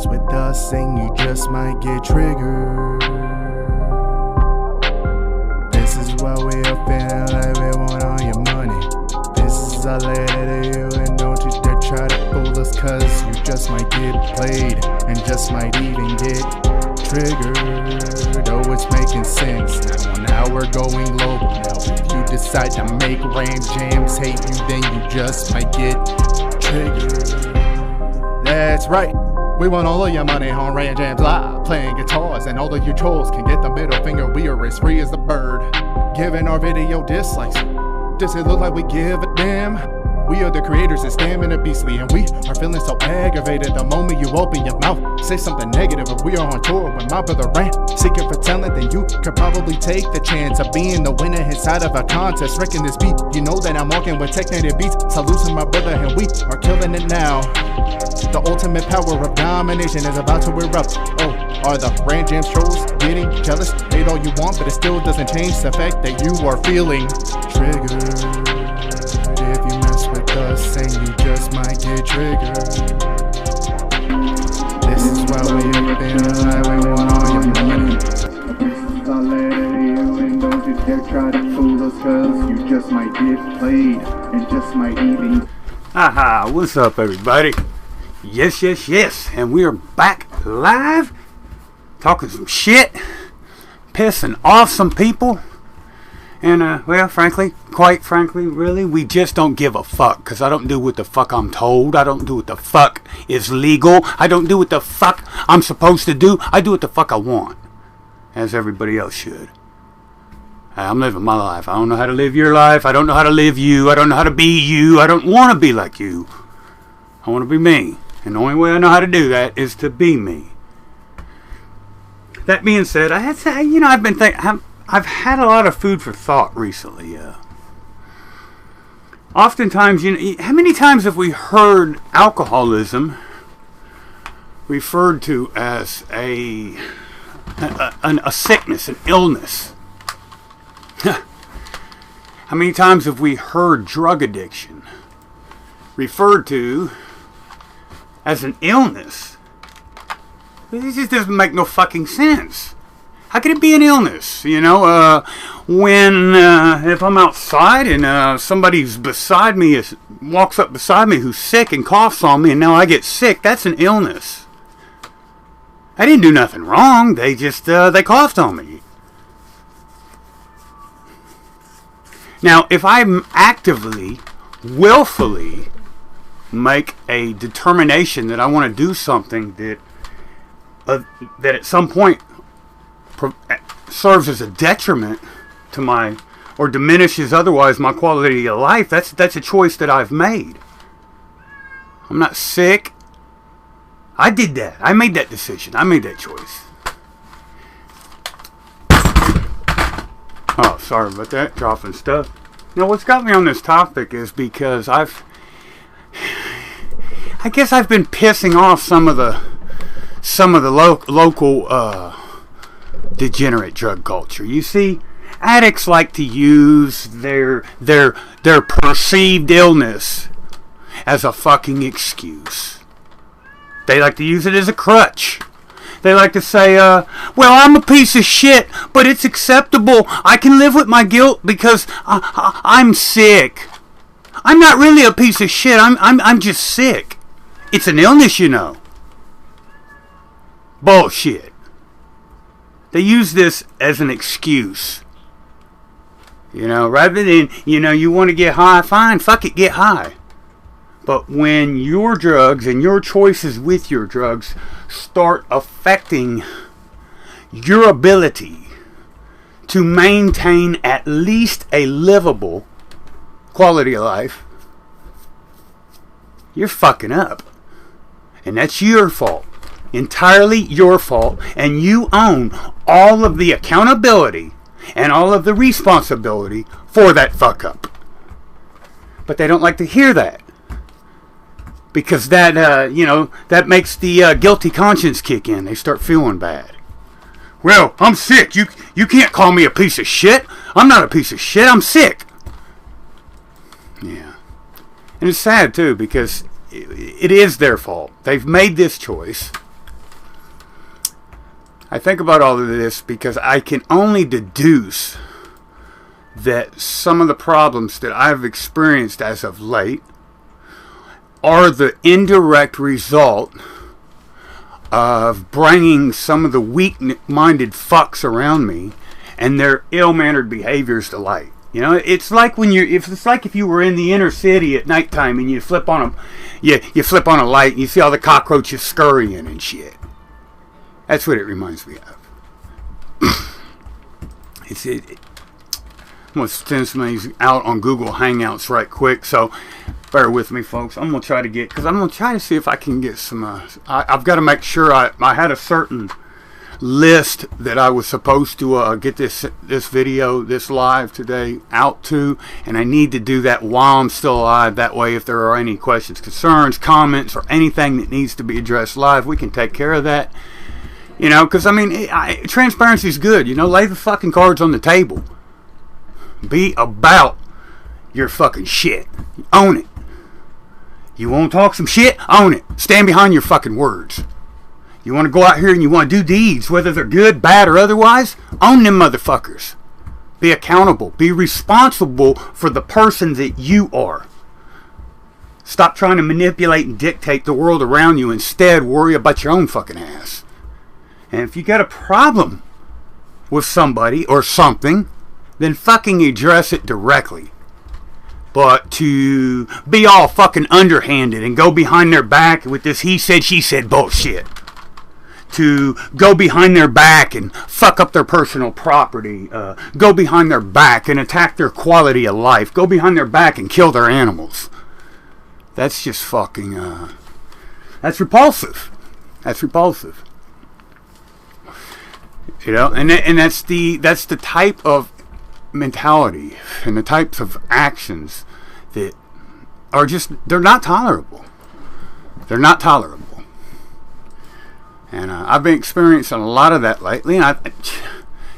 mess with us and you just might get triggered. This is why we are feeling like we want all your money. This is our letter to you, and don't you dare try to fool us, cause you just might get played and just might even get triggered. Oh, it's making sense now we're going global. Now if you decide to make ram jams hate you, then you just might get triggered. That's right, we want all of your money on Ram Jams Live, playing guitars, and all of your trolls can get the middle finger. We are as free as the bird, giving our video dislikes. Does it look like we give a damn? We are the creators of Stamina Beastly, and we are feeling so aggravated the moment you open your mouth. Say something negative if we are on tour with my brother Rant. Seeking for talent, then you could probably take the chance of being the winner inside of a contest. Wrecking this beat, you know that I'm walking with technated beats. Salute to my brother, and we are killing it now. The ultimate power of domination is about to erupt. Oh, are the Rant Jams trolls getting jealous? Hate all you want, but it still doesn't change the fact that you are feeling triggered. If you mess with us, and you just might get triggered. This is why we are feeling like we want all your money. This is our letter to you, and don't you dare try to fool us, cause you just might get played and just might even. Haha, what's up everybody? Yes, and we are back live, talking some shit, pissing off some people, and well, quite frankly, really, we just don't give a fuck, because I don't do what the fuck I'm told. I don't do what the fuck is legal. I don't do what the fuck I'm supposed to do. I do what the fuck I want, as everybody else should. I'm living my life. I don't know how to live your life. I don't know how to live you. I don't know how to be you. I don't want to be like you. I want to be me. And the only way I know how to do that is to be me. That being said, I've been thinking, I've had a lot of food for thought recently. Oftentimes, how many times have we heard alcoholism referred to as a sickness, an illness? How many times have we heard drug addiction referred to as an illness? This just doesn't make no fucking sense. How can it be an illness? When if I'm outside and somebody's beside me, walks up beside me who's sick and coughs on me, and now I get sick, that's an illness. I didn't do nothing wrong. They just they coughed on me. Now, if I actively, willfully make a determination that I want to do something that at some point serves as a detriment to my, or diminishes otherwise my quality of life, that's a choice that I've made. I'm not sick. I did that. I made that decision. I made that choice. Oh, sorry about that, dropping stuff. Now, what's got me on this topic is because I guess I've been pissing off some of the local degenerate drug culture. You see, addicts like to use their perceived illness as a fucking excuse. They like to use it as a crutch. They like to say, well, I'm a piece of shit, but it's acceptable. I can live with my guilt because I'm sick. I'm not really a piece of shit. I'm just sick. It's an illness, Bullshit. They use this as an excuse. Rather than, you want to get high, fine, fuck it, get high. But when your drugs and your choices with your drugs start affecting your ability to maintain at least a livable quality of life, you're fucking up. And that's your fault. Entirely your fault. And you own all of the accountability and all of the responsibility for that fuck up. But they don't like to hear that. Because that, that makes the guilty conscience kick in. They start feeling bad. Well, I'm sick. You can't call me a piece of shit. I'm not a piece of shit. I'm sick. Yeah. And it's sad, too, because it is their fault. They've made this choice. I think about all of this because I can only deduce that some of the problems that I've experienced as of late are the indirect result of bringing some of the weak-minded fucks around me and their ill-mannered behaviors to light. You know, it's like if you were in the inner city at nighttime and you flip on a light and you see all the cockroaches scurrying and shit. That's what it reminds me of. I'm going to send some of these out on Google Hangouts right quick, so bear with me, folks. I'm going to try to see if I can get some, I've got to make sure I had a certain list that I was supposed to get this video, this live today out to, and I need to do that while I'm still alive. That way, if there are any questions, concerns, comments, or anything that needs to be addressed live, we can take care of that. You know, because, I mean, transparency is good. You know, lay the fucking cards on the table. Be about your fucking shit. Own it. You want to talk some shit? Own it. Stand behind your fucking words. You want to go out here and you want to do deeds, whether they're good, bad, or otherwise? Own them motherfuckers. Be accountable. Be responsible for the person that you are. Stop trying to manipulate and dictate the world around you. Instead, worry about your own fucking ass. And if you got a problem with somebody or something, then fucking address it directly. But to be all fucking underhanded and go behind their back with this he said, she said bullshit. To go behind their back and fuck up their personal property. Go behind their back and attack their quality of life. Go behind their back and kill their animals. That's just fucking, that's repulsive. That's repulsive. You know, and that's the type of mentality and the types of actions that are just, they're not tolerable. They're not tolerable. And I've been experiencing a lot of that lately, and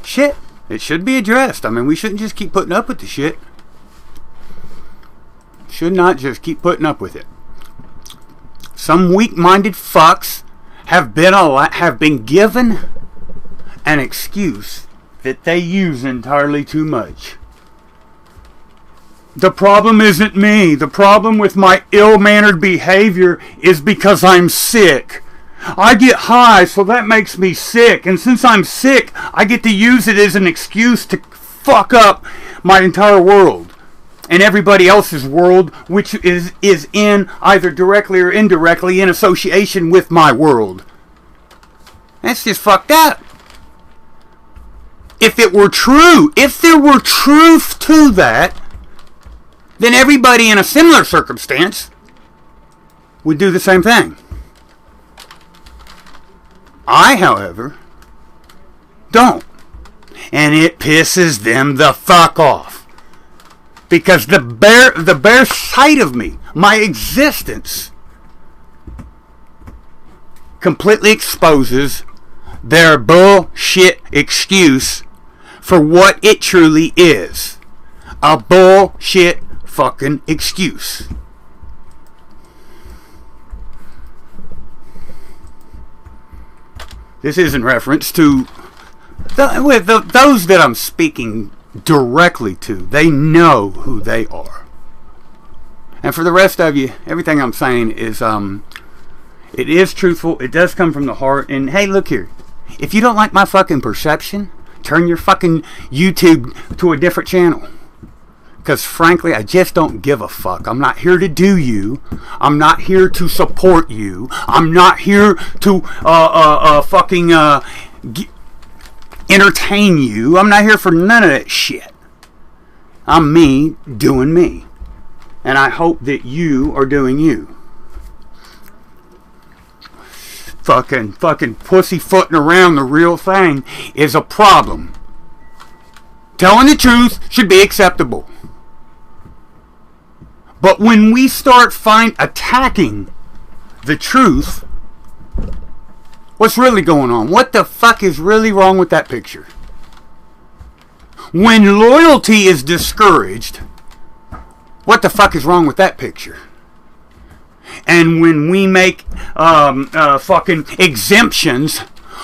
shit, it should be addressed. I mean, we shouldn't just keep putting up with the shit. Should not just keep putting up with it. Some weak-minded fucks have been given an excuse that they use entirely too much. The problem isn't me. The problem with my ill-mannered behavior is because I'm sick. I get high, so that makes me sick. And since I'm sick, I get to use it as an excuse to fuck up my entire world. And everybody else's world, which is in, either directly or indirectly, in association with my world. That's just fucked up. If it were true, if there were truth to that, then everybody in a similar circumstance would do the same thing. I, however, don't. And it pisses them the fuck off. Because the bare sight of me, my existence, completely exposes their bullshit excuse for what it truly is. A bullshit fucking excuse. This is in reference to those that I'm speaking directly to. They know who they are. And for the rest of you, everything I'm saying is it is truthful. It does come from the heart. And hey, look here. If you don't like my fucking perception, turn your fucking YouTube to a different channel. Because frankly, I just don't give a fuck. I'm not here to do you. I'm not here to support you. I'm not here to fucking entertain you. I'm not here for none of that shit. I'm me doing me. And I hope that you are doing you. Fucking pussyfooting around the real thing is a problem. Telling the truth should be acceptable. But when we start attacking the truth, what's really going on? What the fuck is really wrong with that picture? When loyalty is discouraged, what the fuck is wrong with that picture? And when we make fucking exemptions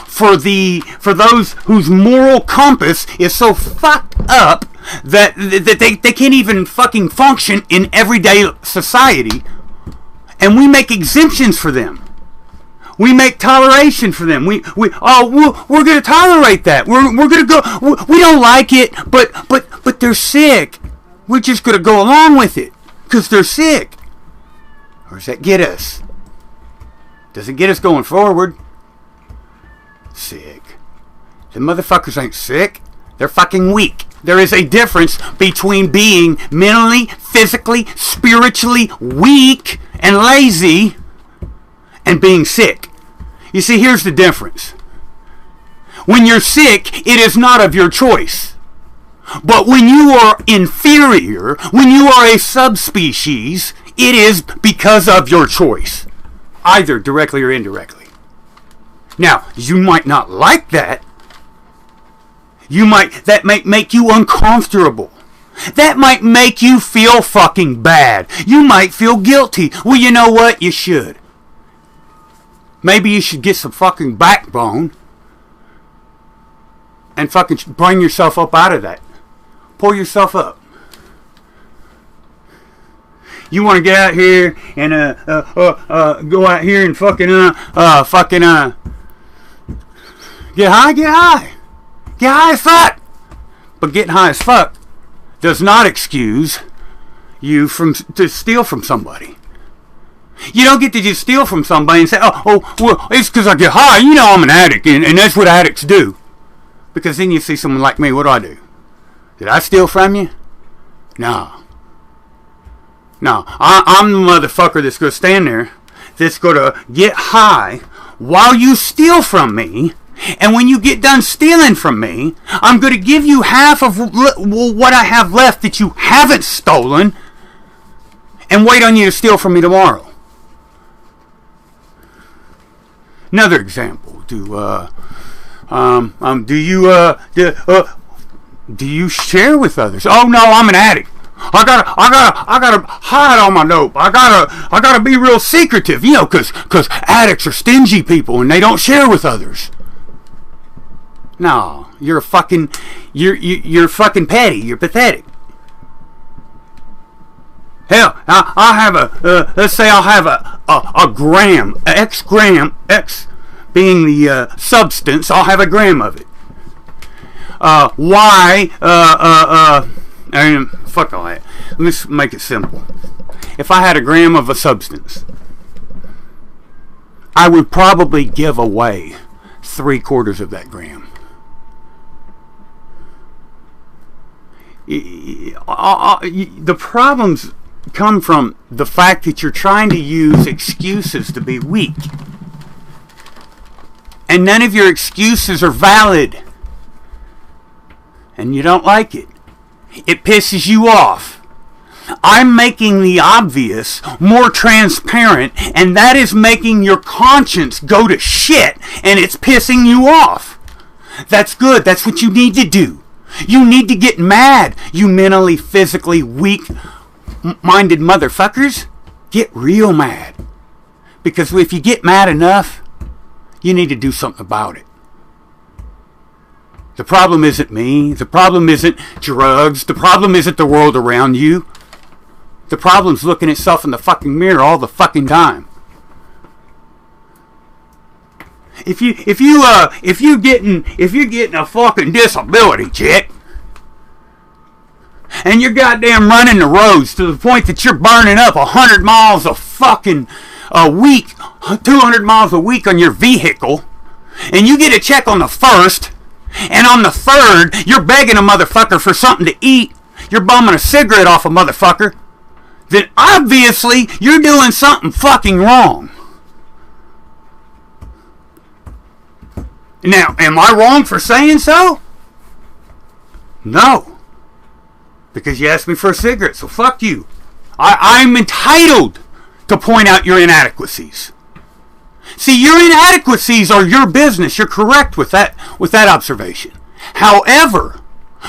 for those whose moral compass is so fucked up that they can't even fucking function in everyday society, and we make exemptions for them. We make toleration for them. We're going to tolerate that. We're going to go. We don't like it, but they're sick. We're just going to go along with it because they're sick. Or does that get us? Does it get us going forward? Sick. The motherfuckers ain't sick. They're fucking weak. There is a difference between being mentally, physically, spiritually weak and lazy and being sick. You see, here's the difference. When you're sick, it is not of your choice. But when you are inferior, when you are a subspecies, it is because of your choice, either directly or indirectly. Now, you might not like that. That might make you uncomfortable. That might make you feel fucking bad. You might feel guilty. Well, you know what? You should. Maybe you should get some fucking backbone and fucking bring yourself up out of that. Pull yourself up. You want to get out here and go out here and fucking get high, get high. Get high as fuck. But getting high as fuck does not excuse you to steal from somebody. You don't get to just steal from somebody and say, well, it's because I get high. You know I'm an addict, and that's what addicts do. Because then you see someone like me, what do? Did I steal from you? No. I'm the motherfucker that's going to stand there, that's going to get high while you steal from me. And when you get done stealing from me, I'm going to give you half of what I have left that you haven't stolen and wait on you to steal from me tomorrow. Another example. Do you share with others? Oh no, I'm an addict. I gotta hide all my dope. I gotta be real secretive, cause addicts are stingy people and they don't share with others. No, you're fucking petty. You're pathetic. Hell, I'll have let's say I'll have a gram, X gram, X being the substance, I'll have a gram of it. Y, fuck all that. Let's make it simple. If I had a gram of a substance, I would probably give away 3/4 of that gram. The problems come from the fact that you're trying to use excuses to be weak. And none of your excuses are valid. And you don't like it. It pisses you off. I'm making the obvious more transparent, and that is making your conscience go to shit, and it's pissing you off. That's good. That's what you need to do. You need to get mad, you mentally, physically weak-minded motherfuckers. Get real mad. Because if you get mad enough, you need to do something about it. The problem isn't me. The problem isn't drugs. The problem isn't the world around you. The problem's looking itself in the fucking mirror all the fucking time. If you're getting a fucking disability, chick, and you're goddamn running the roads to the point that you're burning up 100 miles a week, 200 miles a week on your vehicle, and you get a check on the 1st, and on the 3rd, you're begging a motherfucker for something to eat, you're bumming a cigarette off a motherfucker, then obviously you're doing something fucking wrong. Now, am I wrong for saying so? No. Because you asked me for a cigarette, so fuck you. I'm entitled to point out your inadequacies. See, your inadequacies are your business. You're correct with that observation. However,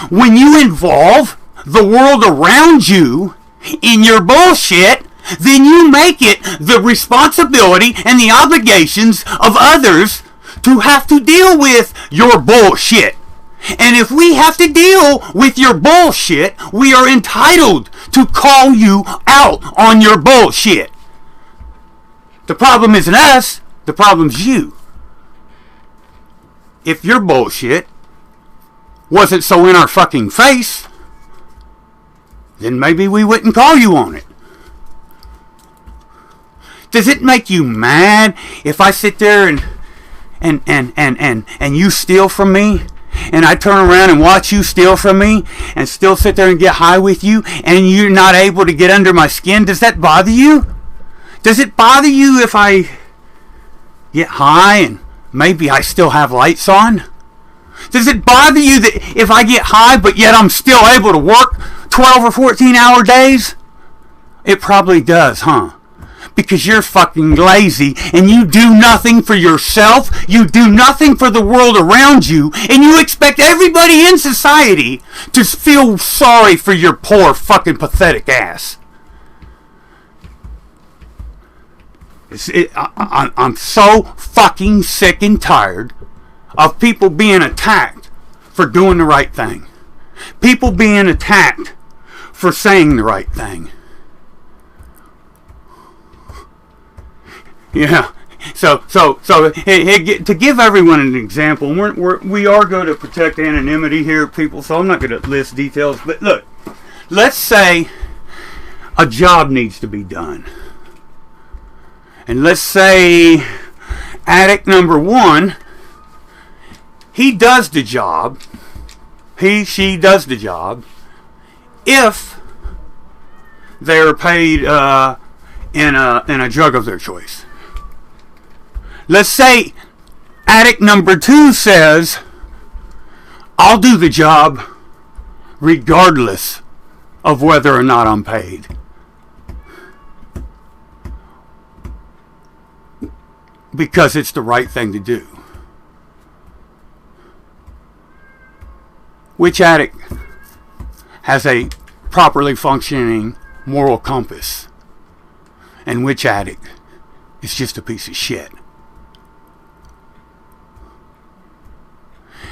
when you involve the world around you in your bullshit, then you make it the responsibility and the obligations of others to have to deal with your bullshit. And if we have to deal with your bullshit, we are entitled to call you out on your bullshit. The problem isn't us, the problem's you. If your bullshit wasn't so in our fucking face, then maybe we wouldn't call you on it. Does it make you mad if I sit there and you steal from me, and I turn around and watch you steal from me and still sit there and get high with you, and you're not able to get under my skin? Does that bother you? Does it bother you if I get high and maybe I still have lights on? Does it bother you that if I get high but yet I'm still able to work 12 or 14 hour days? It probably does, huh? Because you're fucking lazy and you do nothing for yourself, you do nothing for the world around you, and you expect everybody in society to feel sorry for your poor fucking pathetic ass. I'm so fucking sick and tired of people being attacked for doing the right thing. People being attacked for saying the right thing. Yeah. So to give everyone an example, we are going to protect anonymity here, people, so I'm not going to list details. But look, let's say a job needs to be done. And let's say addict number 1, he does the job. She does the job if they're paid in a drug of their choice. Let's say addict number 2 says, I'll do the job regardless of whether or not I'm paid. Because it's the right thing to do. Which addict has a properly functioning moral compass? And which addict is just a piece of shit?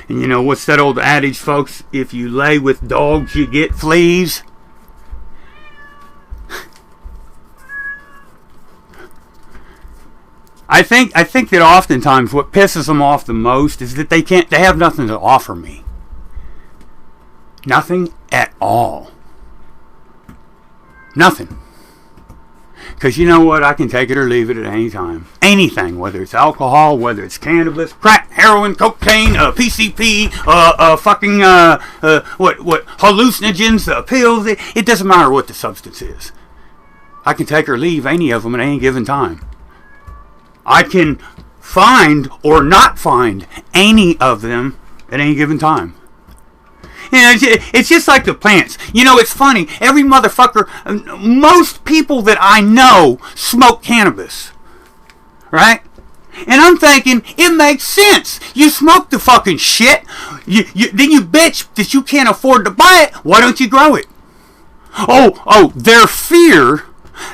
And you know, what's that old adage, folks? If you lay with dogs, you get fleas. I think that oftentimes what pisses them off the most is that they have nothing to offer me. Nothing at all. Nothing. Because you know what? I can take it or leave it at any time. Anything, whether it's alcohol, whether it's cannabis, crack, heroin, cocaine, PCP, what hallucinogens, pills. It doesn't matter what the substance is. I can take or leave any of them at any given time. I can find or not find any of them at any given time. You know, it's just like the plants. You know, it's funny. Every motherfucker, most people that I know smoke cannabis. Right? And I'm thinking, it makes sense. You smoke the fucking shit. Then you bitch that you can't afford to buy it. Why don't you grow it? Oh, their fear,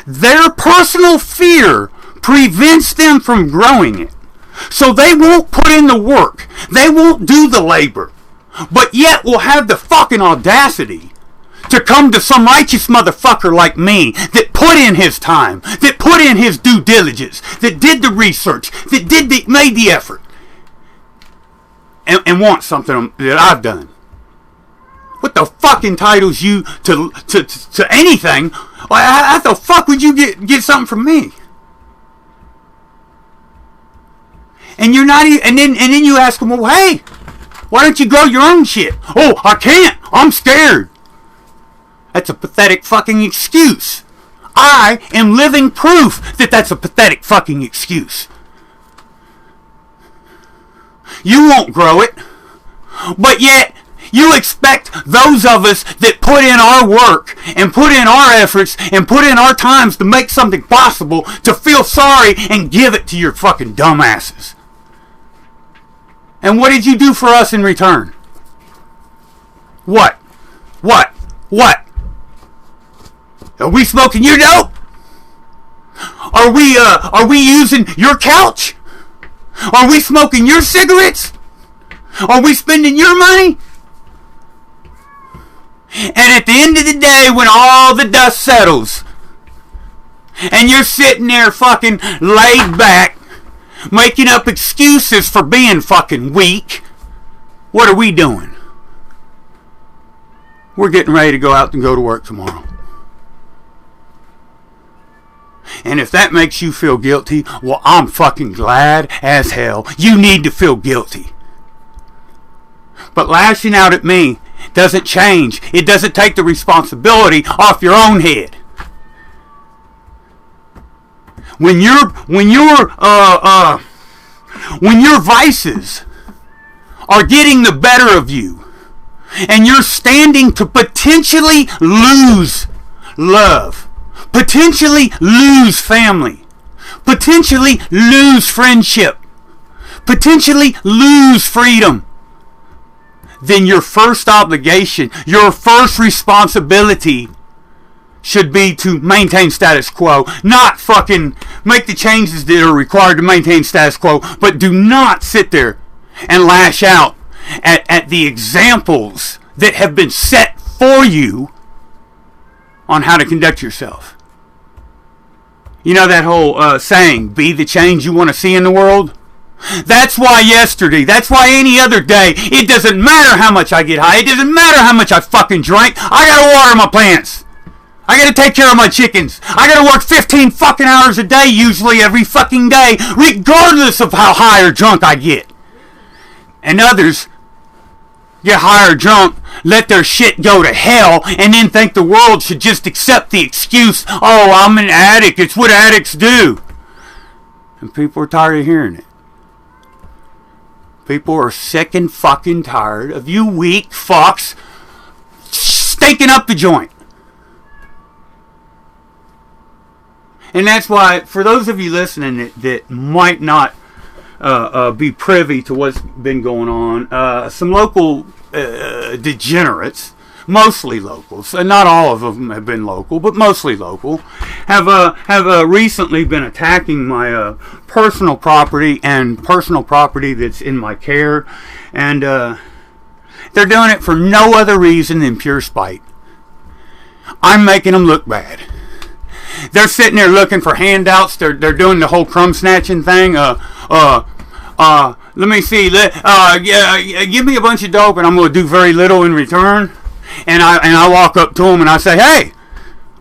their personal fear prevents them from growing it. So they won't put in the work. They won't do the labor. But yet will have the fucking audacity to come to some righteous motherfucker like me that put in his time, that put in his due diligence, that did the research, that made the effort, and want something that I've done. What the fuck entitles you to anything? How the fuck would you get something from me? And you're not even, and then you ask them, well, hey, why don't you grow your own shit? Oh, I can't. I'm scared. That's a pathetic fucking excuse. I am living proof that that's a pathetic fucking excuse. You won't grow it, but yet you expect those of us that put in our work and put in our efforts and put in our times to make something possible to feel sorry and give it to your fucking dumbasses. And what did you do for us in return? What? Are we smoking your dope? Are we using your couch? Are we smoking your cigarettes? Are we spending your money? And at the end of the day, when all the dust settles, and you're sitting there fucking laid back, making up excuses for being fucking weak, what are we doing? We're getting ready to go out and go to work tomorrow. And if that makes you feel guilty, well, I'm fucking glad as hell. You need to feel guilty. But lashing out at me doesn't change. It doesn't take the responsibility off your own head. When your vices are getting the better of you, and you're standing to potentially lose love, potentially lose family, potentially lose friendship, potentially lose freedom, then your first obligation, your first responsibility should be to maintain status quo. Not fucking make the changes that are required to maintain status quo, but do not sit there and lash out at the examples that have been set for you on how to conduct yourself. You know that whole saying, be the change you want to see in the world? That's why yesterday, that's why any other day, it doesn't matter how much I get high, it doesn't matter how much I fucking drink, I gotta water my plants. I gotta take care of my chickens. I gotta work 15 fucking hours a day, usually every fucking day, regardless of how high or drunk I get. And others get high or drunk, let their shit go to hell, and then think the world should just accept the excuse, oh, I'm an addict, it's what addicts do. And people are tired of hearing it. People are sick and fucking tired of you weak fucks stinking up the joint. And that's why, for those of you listening that might not be privy to what's been going on, some local degenerates, mostly locals, and not all of them have been local, but mostly local, have recently been attacking my personal property and personal property that's in my care, and they're doing it for no other reason than pure spite. I'm making them look bad. They're sitting there looking for handouts. They're doing the whole crumb snatching thing. Let me see. Give me a bunch of dope, and I'm going to do very little in return. And I walk up to them and I say, hey,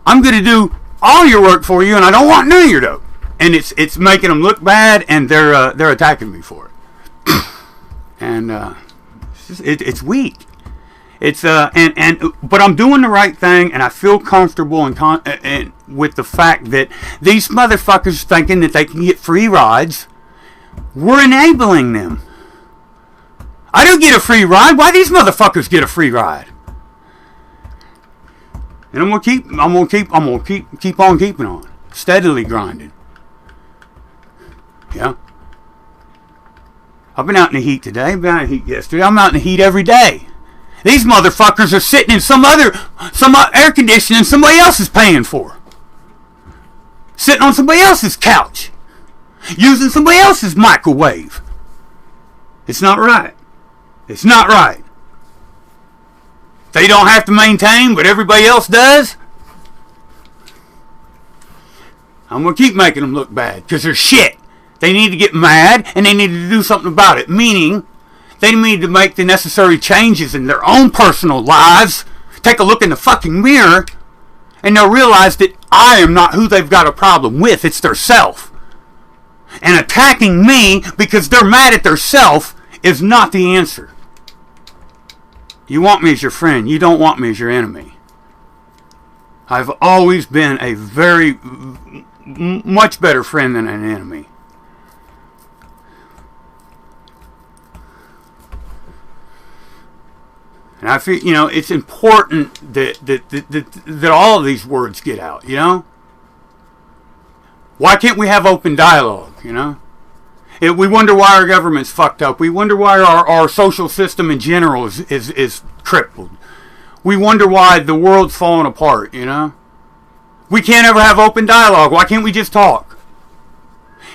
I'm going to do all your work for you, and I don't want none of your dope. And it's making them look bad, and they're attacking me for it. And it's weak. It's but I'm doing the right thing, and I feel comfortable and with the fact that these motherfuckers thinking that they can get free rides, we're enabling them. I don't get a free ride. Why these motherfuckers get a free ride? And I'm gonna keep on keeping on, steadily grinding. Yeah. I've been out in the heat today. I've been out in the heat yesterday. I'm out in the heat every day. These motherfuckers are sitting in some air conditioning somebody else is paying for. Sitting on somebody else's couch. Using somebody else's microwave. It's not right. It's not right. They don't have to maintain, but everybody else does. I'm going to keep making them look bad, because they're shit. They need to get mad, and they need to do something about it. Meaning, they need to make the necessary changes in their own personal lives. Take a look in the fucking mirror, and they'll realize that I am not who they've got a problem with. It's their self. And attacking me because they're mad at their self is not the answer. You want me as your friend. You don't want me as your enemy. I've always been a very much better friend than an enemy. And I feel, it's important that all of these words get out, Why can't we have open dialogue, We wonder why our government's fucked up. We wonder why our social system in general is crippled. We wonder why the world's falling apart, We can't ever have open dialogue. Why can't we just talk?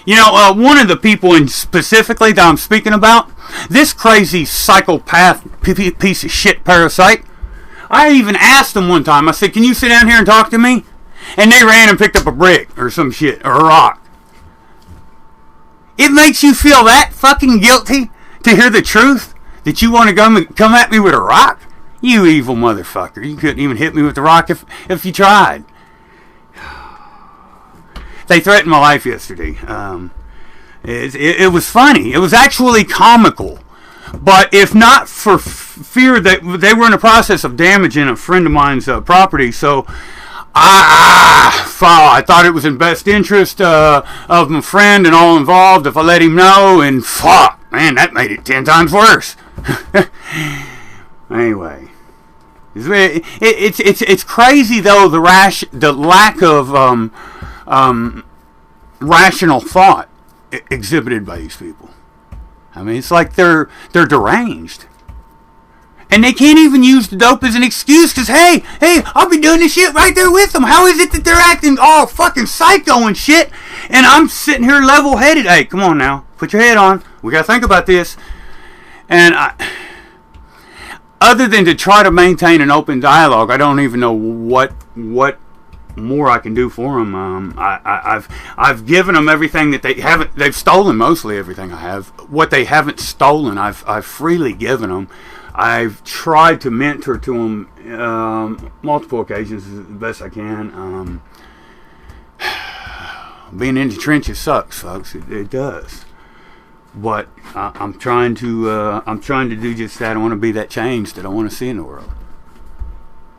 You know, one of the people in specifically that I'm speaking about, this crazy psychopath piece of shit parasite, I even asked them one time, I said, can you sit down here and talk to me? And they ran and picked up a brick or some shit, or a rock. It makes you feel that fucking guilty to hear the truth? That you want to come at me with a rock? You evil motherfucker. You couldn't even hit me with the rock if you tried. They threatened my life yesterday. It was funny. It was actually comical. But if not for fear that they were in the process of damaging a friend of mine's property, so I thought it was in best interest of my friend and all involved if I let him know, and fuck, man, that made it 10 times worse. Anyway, it's crazy though, the lack of rational thought exhibited by these people. I mean, it's like they're deranged. And they can't even use the dope as an excuse because, hey, I'll be doing this shit right there with them. How is it that they're acting all fucking psycho and shit? And I'm sitting here level-headed. Hey, come on now. Put your head on. We got to think about this. And other than to try to maintain an open dialogue, I don't even know what more I can do for them. I've given them everything that they haven't. They've stolen mostly everything I have. What they haven't stolen, I've freely given them. I've tried to mentor to them multiple occasions as best I can. Being in the trenches sucks, folks. It does. But I'm trying to do just that. I want to be that change that I want to see in the world.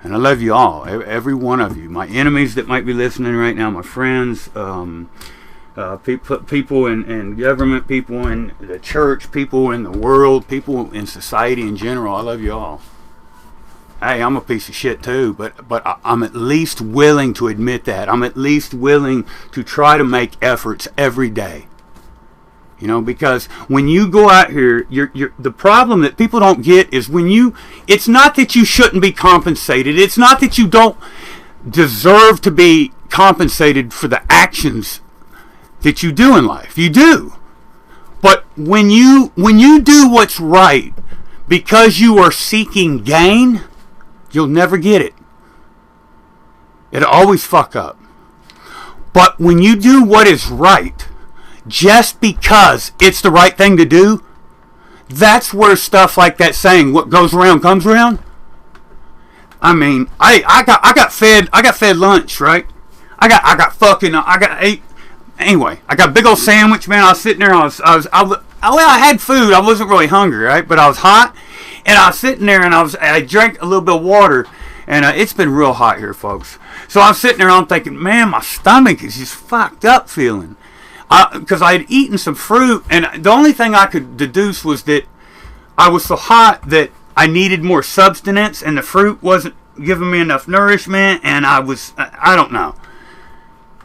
And I love you all, every one of you. My enemies that might be listening right now, my friends, people in government, people in the church, people in the world, people in society in general. I love you all. Hey, I'm a piece of shit too, but I'm at least willing to admit that. I'm at least willing to try to make efforts every day. You know, because when you go out here, the problem that people don't get is it's not that you shouldn't be compensated. It's not that you don't deserve to be compensated for the actions that you do in life. You do. But when you do what's right because you are seeking gain, you'll never get it. It'll always fuck up. But when you do what is right, just because it's the right thing to do, that's where stuff like that saying, what goes around comes around. I mean, I got fed lunch, right? I ate. Anyway, I got a big old sandwich, man. I was sitting there, I had food. I wasn't really hungry, right? But I was hot, and I was sitting there, and I drank a little bit of water, and it's been real hot here, folks. So I'm sitting there, I'm thinking, man, my stomach is just fucked up feeling. Because I had eaten some fruit, and the only thing I could deduce was that I was so hot that I needed more substance, and the fruit wasn't giving me enough nourishment, and I don't know.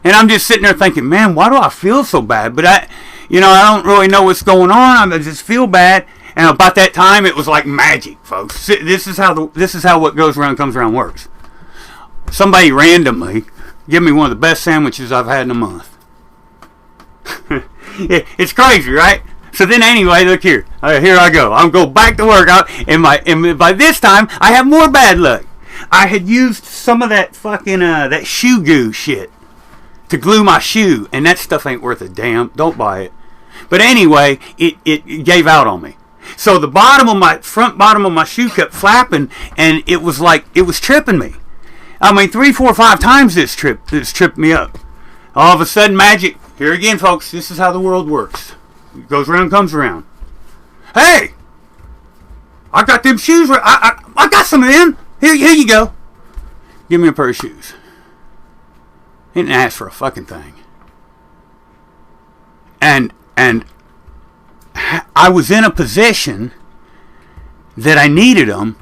And I'm just sitting there thinking, man, why do I feel so bad? But I don't really know what's going on. I just feel bad. And about that time, it was like magic, folks. This is how what goes around comes around works. Somebody randomly give me one of the best sandwiches I've had in a month. It's crazy, right? So then anyway, look here. Here I go. I'm going back to work. And by this time, I have more bad luck. I had used some of that fucking that shoe goo shit to glue my shoe, and that stuff ain't worth a damn. Don't buy it. But anyway, it gave out on me. So the front bottom of my shoe kept flapping, and it was tripping me. I mean, 3, 4, 5 times this tripped me up. All of a sudden, magic. Here again, folks, this is how the world works. It goes around, comes around. Hey! I got them shoes. I got some of them. Here you go. Give me a pair of shoes. He didn't ask for a fucking thing. And I was in a position that I needed them,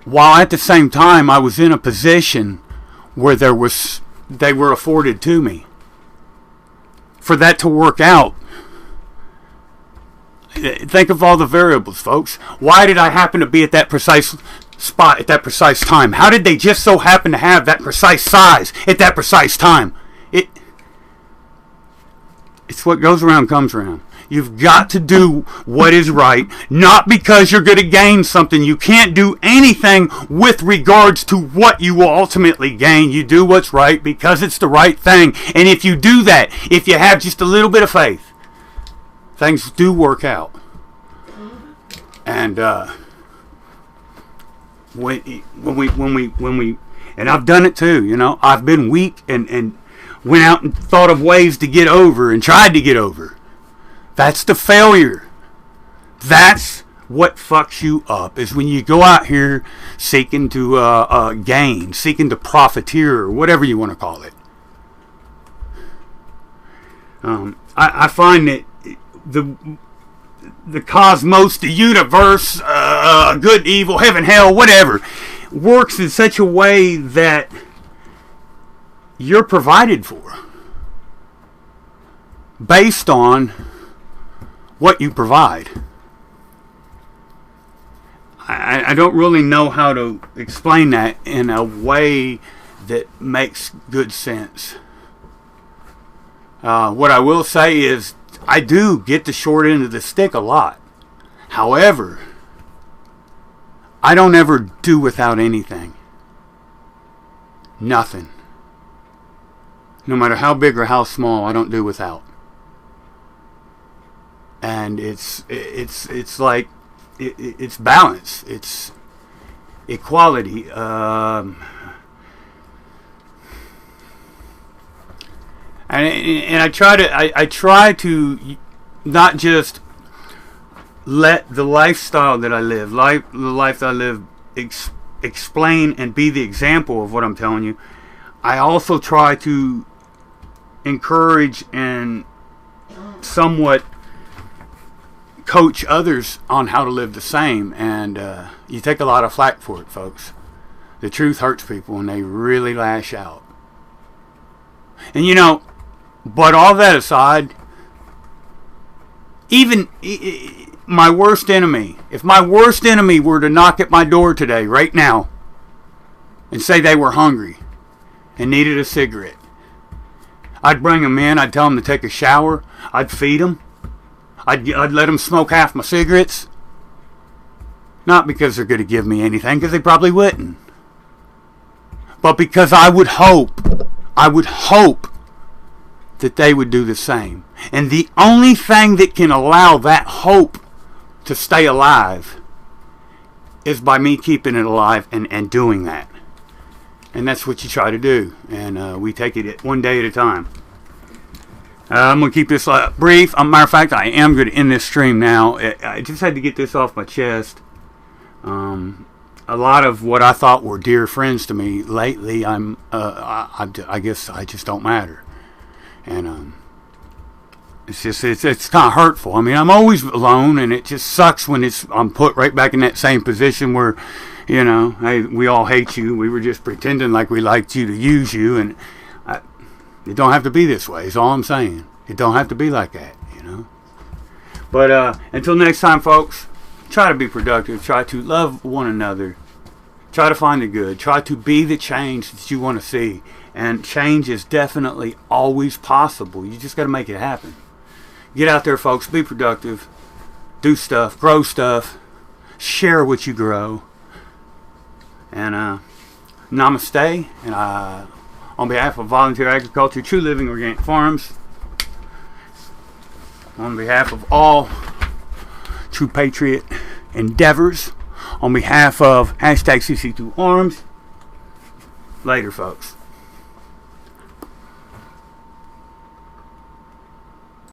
while at the same time I was in a position where they were afforded to me. For that to work out, think of all the variables, folks. Why did I happen to be at that precise spot at that precise time? How did they just so happen to have that precise size at that precise time? It's what goes around comes around. You've got to do what is right, not because you're going to gain something. You can't do anything with regards to what you will ultimately gain. You do what's right because it's the right thing. And if you do that, if you have just a little bit of faith, things do work out. And when we, and I've done it too. You know, I've been weak and went out and thought of ways to get over and tried to get over. That's the failure. That's what fucks you up, is when you go out here seeking to gain, seeking to profiteer, or whatever you want to call it. I find that the cosmos, the universe, good, evil, heaven, hell, whatever, works in such a way that you're provided for based on what you provide. I don't really know how to explain that in a way that makes good sense. What I will say is I do get the short end of the stick a lot. However, I don't ever do without anything. Nothing. No matter how big or how small, I don't do without. And it's like it's balance, it's equality. And I try to not just let the lifestyle that I live, the life that I live, explain and be the example of what I'm telling you. I also try to encourage and somewhat coach others on how to live the same. And you take a lot of flack for it, folks. The truth hurts people and they really lash out. And you know, but all that aside, even my worst enemy, if my worst enemy were to knock at my door today, right now, and say they were hungry and needed a cigarette, I'd bring them in, I'd tell them to take a shower, I'd feed them, I'd let them smoke half my cigarettes. Not because they're going to give me anything, because they probably wouldn't. But because I would hope that they would do the same. And the only thing that can allow that hope to stay alive is by me keeping it alive and doing that. And that's what you try to do. And we take it one day at a time. I'm going to keep this brief. Matter of fact, I am going to end this stream now. I just had to get this off my chest. A lot of what I thought were dear friends to me lately, I guess I just don't matter. And it's kind of hurtful. I mean, I'm always alone, and it just sucks when I'm put right back in that same position where, you know, hey, we all hate you. We were just pretending like we liked you to use you, and it don't have to be this way. Is all I'm saying. It don't have to be like that, you know. But until next time, folks, try to be productive. Try to love one another. Try to find the good. Try to be the change that you want to see. And change is definitely always possible. You just got to make it happen. Get out there, folks. Be productive. Do stuff. Grow stuff. Share what you grow. And namaste. And on behalf of Volunteer Agriculture, True Living Organic Farms, on behalf of all True Patriot endeavors, on behalf of #CC2Arms, later, folks.